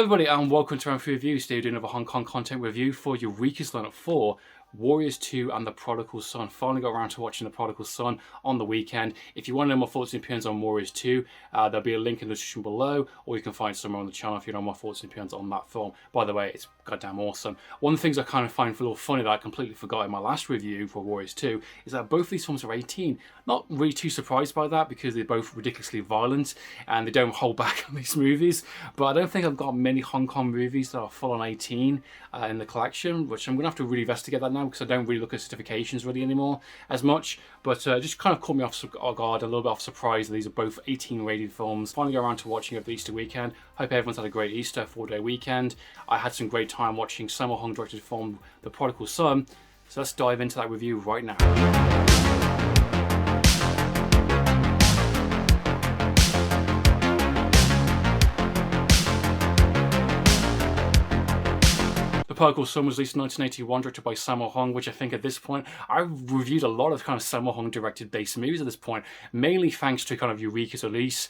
Hello everybody and welcome to Amphlett Reviews. Today we're doing another Hong Kong content review for EUREKA's lineup for Warriors 2 and The Prodigal Son. Finally got around to watching The Prodigal Son on the weekend. If you want to know my thoughts and opinions on Warriors 2, there'll be a link in the description below, or you can find it somewhere on the channel if you know my thoughts and opinions on that film. By the way, it's goddamn awesome. One of the things I kind of find a little funny that I completely forgot in my last review for Warriors 2 is that both these films are 18. Not really too surprised by that because they're both ridiculously violent and they don't hold back on these movies. But I don't think I've got many Hong Kong movies that are full on 18 in the collection, which I'm going to have to really investigate that now because I don't really look at certifications really anymore as much. But just kind of caught me off guard, a little bit off surprise that these are both 18 rated films. Finally got around to watching over the Easter weekend. Hope everyone's had a great Easter 4-day weekend. I had some great time watching Sammo directed film The Prodigal Son. So let's dive into that review right now. The Prodigal Son was released in 1981, directed by Sammo, which I think at this point, I've reviewed a lot of kind of Sammo directed based movies at this point, mainly thanks to kind of EUREKA's release,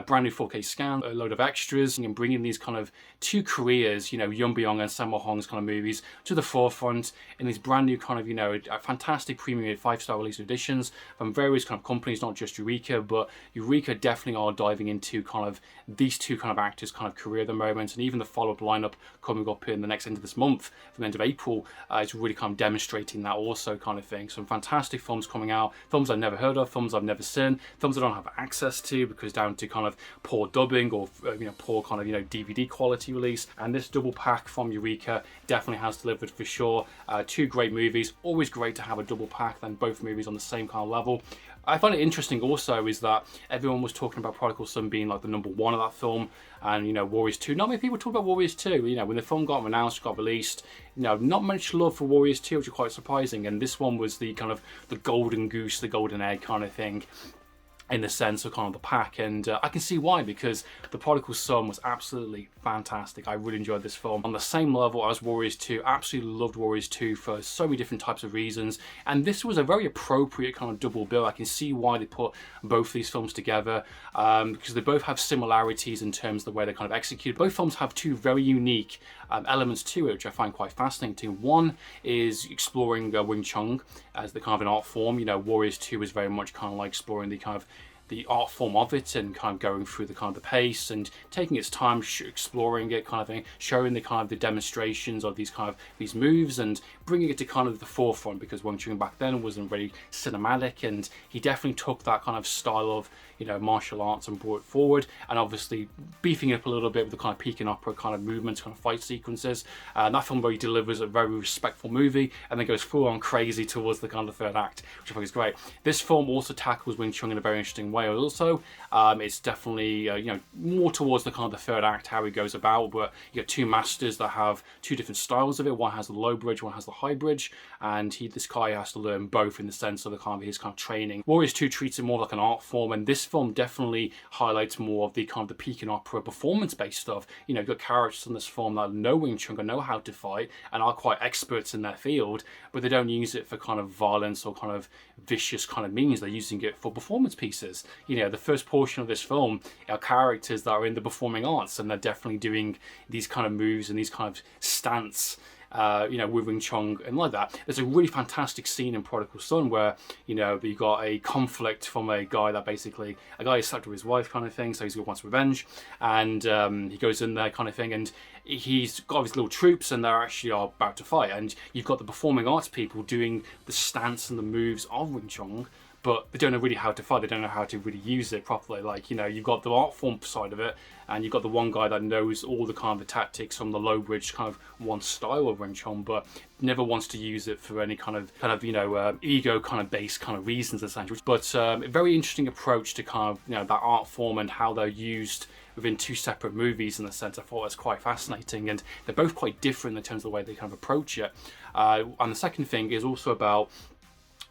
brand new 4K scan, a load of extras, and bringing these kind of two careers, you know, Yuen and Sammo's kind of movies to the forefront in these brand new kind of, you know, fantastic premium 5-star release editions from various kind of companies, not just EUREKA, but EUREKA definitely are diving into kind of these two kind of actors' kind of career at the moment, and even the follow-up lineup coming up in the next end of this month. From the end of April, is really kind of demonstrating that also kind of thing. Some fantastic films coming out, films I've never heard of, films I've never seen, films I don't have access to because down to kind of poor dubbing or poor kind of DVD quality release. And this double pack from EUREKA definitely has delivered for sure. Two great movies. Always great to have a double pack than both movies on the same kind of level. I find it interesting also is that everyone was talking about Prodigal Son being like the #1 of that film, and Warriors 2. Not many people talk about Warriors 2. When the film got announced, got released, not much love for Warriors 2, which is quite surprising. And this one was the kind of the golden goose, the golden egg kind of thing, in the sense of kind of the pack. And I can see why, because The Prodigal Son was absolutely fantastic. I really enjoyed this film on the same level as Warriors 2. Absolutely loved Warriors 2 for so many different types of reasons, and this was a very appropriate kind of double bill. I can see why they put both these films together, because they both have similarities in terms of the way they kind of execute. Both films have two very unique elements to it, which I find quite fascinating. One is exploring Wing Chun as the kind of an art form. Warriors 2 is very much kind of like exploring the kind of the art form of it and kind of going through the kind of the pace and taking its time, exploring it kind of thing, showing the kind of the demonstrations of these moves and bringing it to kind of the forefront, because Wing Chun back then wasn't very cinematic, and he definitely took that kind of style of martial arts and brought it forward, and obviously beefing it up a little bit with the kind of Peking opera kind of movements, kind of fight sequences. That film really delivers a very respectful movie and then goes full on crazy towards the kind of third act, which I think is great. This film also tackles Wing Chun in a very interesting way also. It's definitely more towards the kind of the third act, how he goes about, but you got two masters that have two different styles of it. One has the low bridge, one has the high bridge, and this guy has to learn both in the sense of the kind of his kind of training. Warriors 2 treats it more like an art form, and this film definitely highlights more of the kind of the Peking opera performance-based stuff. You've got characters in this film that know Wing Chun and know how to fight and are quite experts in their field, but they don't use it for kind of violence or kind of vicious kind of means. They're using it for performance pieces. The first portion of this film are characters that are in the performing arts, and they're definitely doing these kind of moves and these kind of stance with Wing Chun and like that. There's a really fantastic scene in Prodigal Son where you got a conflict from a guy who slept with his wife kind of thing, so he wants revenge, and he goes in there kind of thing, and he's got his little troops and they're actually are about to fight, and you've got the performing arts people doing the stance and the moves of Wing Chun, but they don't know really how to fight. They don't know how to really use it properly. You've got the art form side of it, and you've got the one guy that knows all the kind of the tactics from the low bridge kind of one style of Wing Chun, but never wants to use it for any kind of ego kind of based kind of reasons essentially. But a very interesting approach to kind of that art form and how they're used within two separate movies in the sense. I thought was quite fascinating, and they're both quite different in terms of the way they kind of approach it. And the second thing is also about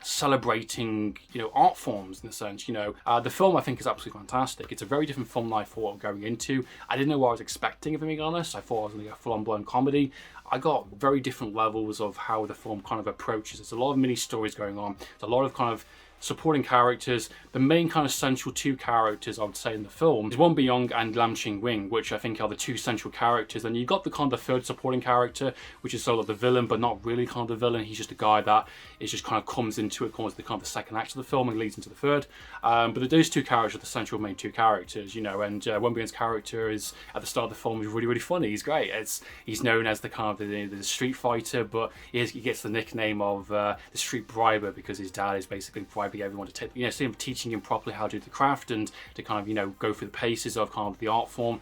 celebrating art forms in a sense. The film I think is absolutely fantastic. It's a very different film than I thought I was going into. I didn't know what I was expecting, if I'm being honest. I thought I was going to get a full-on blown comedy. I got very different levels of how the film kind of approaches. There's a lot of mini stories going on. There's a lot of kind of supporting characters, the main kind of central two characters I would say in the film is Won Byung and Lam Ching-ying, which I think are the two central characters. And you got the kind of the third supporting character, which is sort of the villain, but not really kind of the villain. He's just a guy that is just kind of comes into the kind of the second act of the film and leads into the third. But those two characters are the central main two characters, you know. And Won Byung's character is at the start of the film is really funny. He's great. He's known as the kind of the street fighter, but he gets the nickname of the street briber because his dad is basically bribing everyone to take, you know, see him teaching him properly how to do the craft and to kind of, you know, go through the paces of kind of the art form.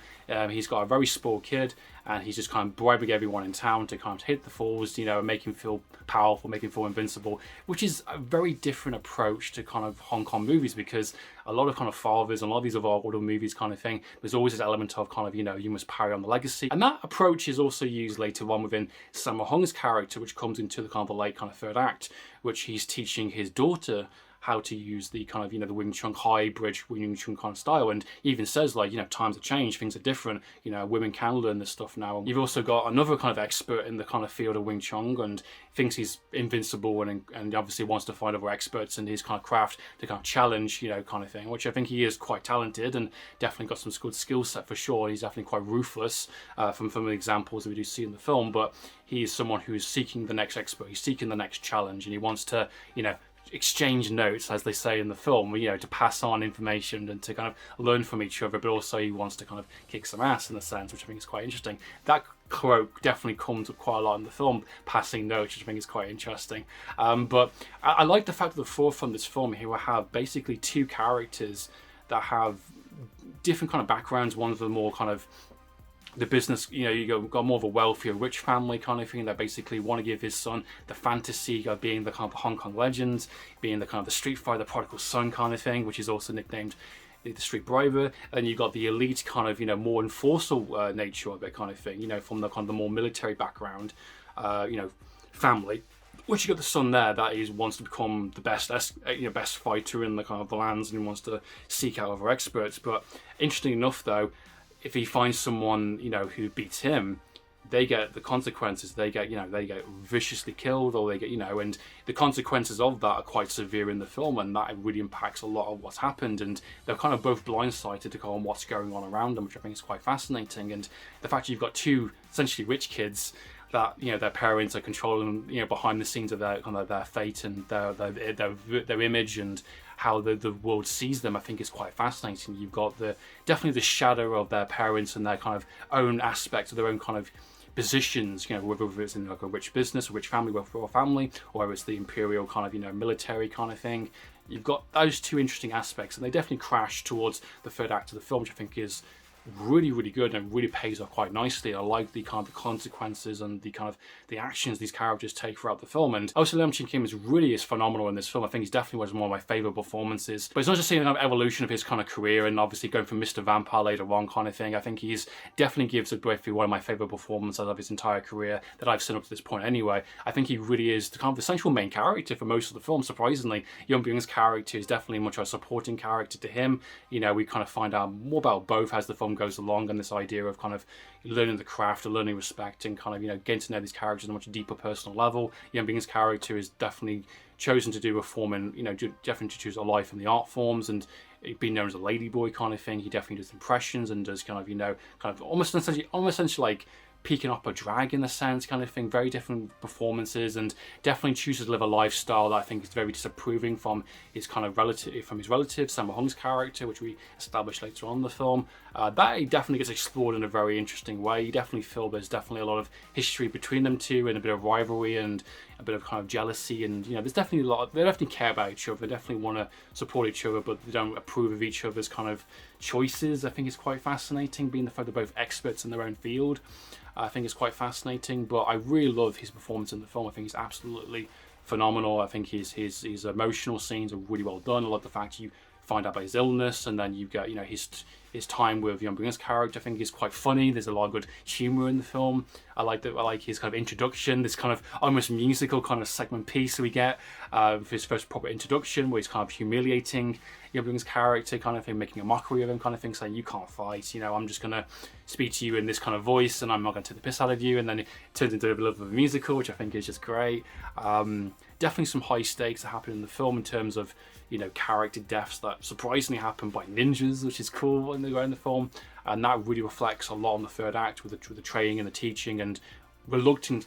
He's got a very spoiled kid, and he's just kind of bribing everyone in town to kind of hit the falls, you know, and make him feel powerful, make him feel invincible, which is a very different approach to kind of Hong Kong movies, because a lot of kind of fathers and a lot of these other older movies kind of thing, there's always this element of kind of, you know, you must carry on the legacy. And that approach is also used later on within Sammo Hung's character, which comes into the kind of the late kind of third act, which he's teaching his daughter how to use the kind of, you know, the Wing Chun high bridge Wing Chun kind of style. And he even says, like, you know, times have changed, things are different, you know, women can learn this stuff now. You've also got another kind of expert in the kind of field of Wing Chun and thinks he's invincible and obviously wants to find other experts in his kind of craft to kind of challenge, you know, kind of thing, which I think he is quite talented and definitely got some good skill set for sure. He's definitely quite ruthless from the examples that we do see in the film, but he is someone who is seeking the next expert, he's seeking the next challenge, and he wants to, you know, exchange notes, as they say in the film, you know, to pass on information and to kind of learn from each other, but also he wants to kind of kick some ass in a sense, which I think is quite interesting. That quote definitely comes up quite a lot in the film, passing notes, which I think is quite interesting. But I like the fact that the forefront of this film here will have basically two characters that have different kind of backgrounds. One of the more kind of the business, you know, you got more of a wealthier, rich family kind of thing that basically want to give his son the fantasy of being the kind of Hong Kong legends, being the kind of the street fighter, the prodigal son kind of thing, which is also nicknamed the street briber. And you got the elite kind of, you know, more enforceable nature of it kind of thing, you know, from the kind of the more military background, you know, family. Which you got the son there that is wants to become the best, you know, best fighter in the kind of the lands, and he wants to seek out other experts. But interesting enough, though, if he finds someone, you know, who beats him, they get the consequences. They get, you know, they get viciously killed, or they get, you know, and the consequences of that are quite severe in the film, and that really impacts a lot of what's happened. And they're kind of both blindsided to go on what's going on around them, which I think is quite fascinating. And the fact you've got two essentially rich kids that, you know, their parents are controlling, you know, behind the scenes of their kind of their fate and their image and how the world sees them, I think is quite fascinating. You've got definitely the shadow of their parents and their kind of own aspects of their own kind of positions, you know, whether it's in like a rich business, a rich family, or family, or whether it's the imperial kind of, you know, military kind of thing. You've got those two interesting aspects, and they definitely crash towards the third act of the film, which I think is really good and really pays off quite nicely. I like the kind of the consequences and the kind of the actions these characters take throughout the film. And also Lam Ching-ying is phenomenal in this film. I think he's definitely one of my favourite performances. But it's not just seeing an evolution of his kind of career and obviously going from Mr. Vampire later on kind of thing. I think he's definitely gives a breath one of my favourite performances of his entire career that I've seen up to this point anyway. I think he really is the kind of the central main character for most of the film. Surprisingly, Won Byung's character is definitely much a supporting character to him. You know, we kind of find out more about both as the film goes along, and this idea of kind of learning the craft, learning respect, and kind of, you know, getting to know these characters on a much deeper personal level. Won Byung's character is definitely chosen to do a form in, you know, definitely to choose a life in the art forms, and being known as a ladyboy kind of thing. He definitely does impressions and does kind of, you know, kind of almost essentially like peeking up a drag in a sense kind of thing. Very different performances, and definitely chooses to live a lifestyle that I think is very disapproving from his kind of relative, Sammo Hung's character, which we established later on in the film. That he definitely gets explored in a very interesting way. You definitely feel there's definitely a lot of history between them two, and a bit of rivalry and a bit of kind of jealousy, and, you know, there's definitely they definitely care about each other. They definitely want to support each other, but they don't approve of each other's kind of choices. I think it's quite fascinating, being the fact they're both experts in their own field. I think it's quite fascinating, but I really love his performance in the film. I think he's absolutely phenomenal. I think his emotional scenes are really well done. I love the fact you find out about his illness, and then you get, you know, his time with Won Byung's character. I think is quite funny. There's a lot of good humour in the film. I like his kind of introduction, this kind of almost musical kind of segment piece we get for his first proper introduction, where he's kind of humiliating Won Byung's character kind of thing, making a mockery of him kind of thing, saying, you can't fight, you know, I'm just going to speak to you in this kind of voice, and I'm not going to take the piss out of you. And then it turns into a bit of a musical, which I think is just great. Definitely some high stakes that happen in the film in terms of, you know, character deaths that surprisingly happen by ninjas, which is cool in the film, and that really reflects a lot on the third act with the training and the teaching and reluctant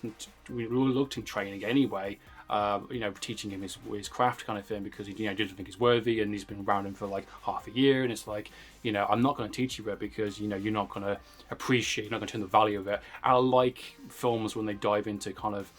training anyway. You know, teaching him his craft kind of thing, because he, you know, doesn't think he's worthy, and he's been around him for like half a year, and it's like, you know, I'm not going to teach you it because, you know, you're not going to appreciate, you're not going to turn the value of it. I like films when they dive into kind of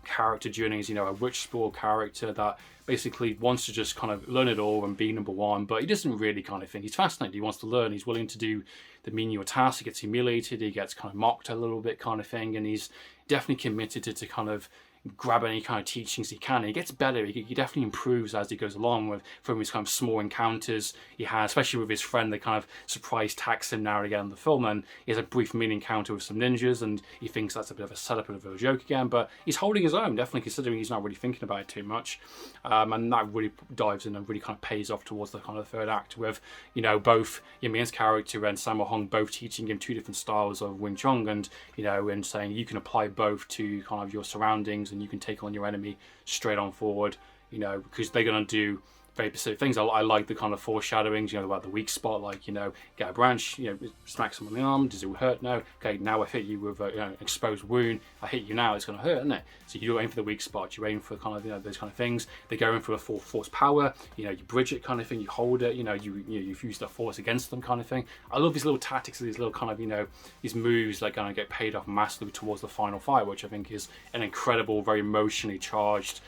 character journeys, you know, a rich, spoiled character that basically wants to just kind of learn it all and be number one, but he doesn't really kind of think he's fascinated. He wants to learn. He's willing to do the menial tasks. He gets humiliated. He gets kind of mocked a little bit kind of thing, and he's definitely committed to kind of grab any kind of teachings he can. And he gets better. He definitely improves as he goes along from his kind of small encounters he has, especially with his friend. They kind of surprise tax him now and again in the film, and he has a brief mini encounter with some ninjas, and he thinks that's a bit of a setup and a bit of a joke again, but he's holding his own, definitely, considering he's not really thinking about it too much. And that really dives in and really kind of pays off towards the kind of third act with, you know, both Yuen-mien's character and Sammo Hung both teaching him two different styles of Wing Chun, and, you know, and saying you can apply both to kind of your surroundings and you can take on your enemy straight on forward, you know, because they're going to do very specific things. I like the kind of foreshadowings, you know, about the weak spot, like, you know, get a branch, you know, smack someone in the arm, does it hurt? No. Okay, now I've hit you with a, you know, an exposed wound. I hit you now, it's going to hurt, isn't it? So you don't aim for the weak spot, you aim for kind of, you know, those kind of things. They go in for a full force power, you know, you bridge it kind of thing, you hold it, you know, you've used the force against them kind of thing. I love these little tactics, these little kind of, you know, these moves that kind of get paid off massively towards the final fight, which I think is an incredible, very emotionally charged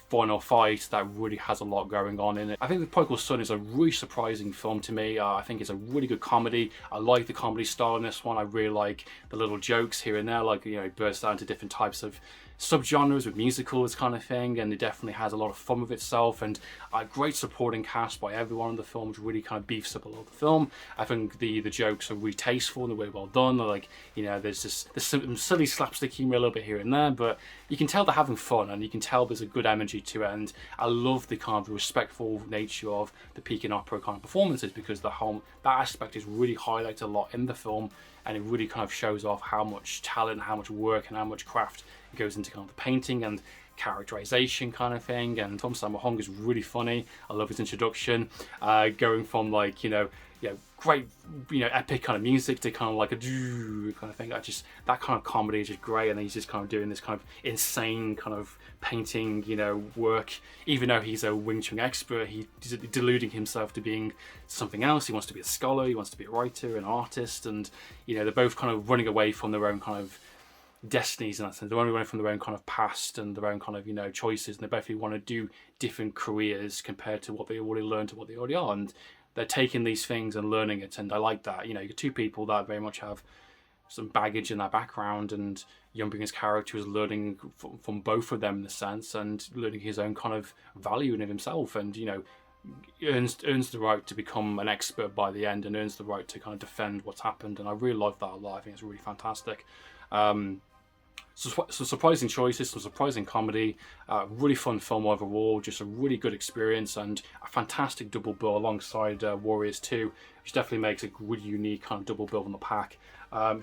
final fight that really has a lot going on in it. I think The Prodigal Son is a really surprising film to me. I think it's a really good comedy. I like the comedy style in this one. I really like the little jokes here and there, like, you know, it bursts out into different types of subgenres with musicals kind of thing, and it definitely has a lot of fun with itself, and a great supporting cast by everyone in the film, which really kind of beefs up a lot of the film. I think the jokes are really tasteful and they're really well done. They're like, you know, there's some silly slapstick humor a little bit here and there, but you can tell they're having fun, and you can tell there's a good energy to it, and I love the kind of respectful nature of the Peking opera kind of performances, because that aspect is really highlighted a lot in the film, and it really kind of shows off how much talent, how much work, and how much craft goes into kind of the painting and characterization kind of thing. And Tom Sammo Hung is really funny. I love his introduction, going from like, you know, great, you know, epic kind of music to kind of like a kind of thing. That kind of comedy is just great, and he's just kind of doing this kind of insane kind of painting, you know, work. Even though he's a Wing Chun expert, he's deluding himself to being something else. He wants to be a scholar, he wants to be a writer, an artist, and, you know, they're both kind of running away from their own kind of destinies in that sense. They're running away from their own kind of past and their own kind of, you know, choices, and they both want to do different careers compared to what they already learned, to what they already are, and they're taking these things and learning it. And I like that, you know, you're two people that very much have some baggage in their background, and Yuen-mien's character is learning from both of them in a sense, and learning his own kind of value in himself, and, you know, earns the right to become an expert by the end, and earns the right to kind of defend what's happened. And I really love that a lot. I think it's really fantastic. Some surprising choices, some surprising comedy, really fun film overall, just a really good experience, and a fantastic double bill alongside Warriors 2, which definitely makes a really unique kind of double bill on the pack.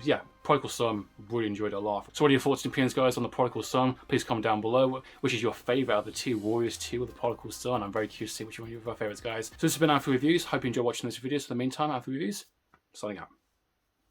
Yeah, Prodigal Son, really enjoyed it a lot. So what are your thoughts and opinions, guys, on The Prodigal Son? Please comment down below. Which is your favourite of the two, Warriors 2 or The Prodigal Son? I'm very curious to see which one of your favourites, guys. So this has been Amphlett Reviews. Hope you enjoyed watching this video. So in the meantime, Amphlett Reviews, signing out.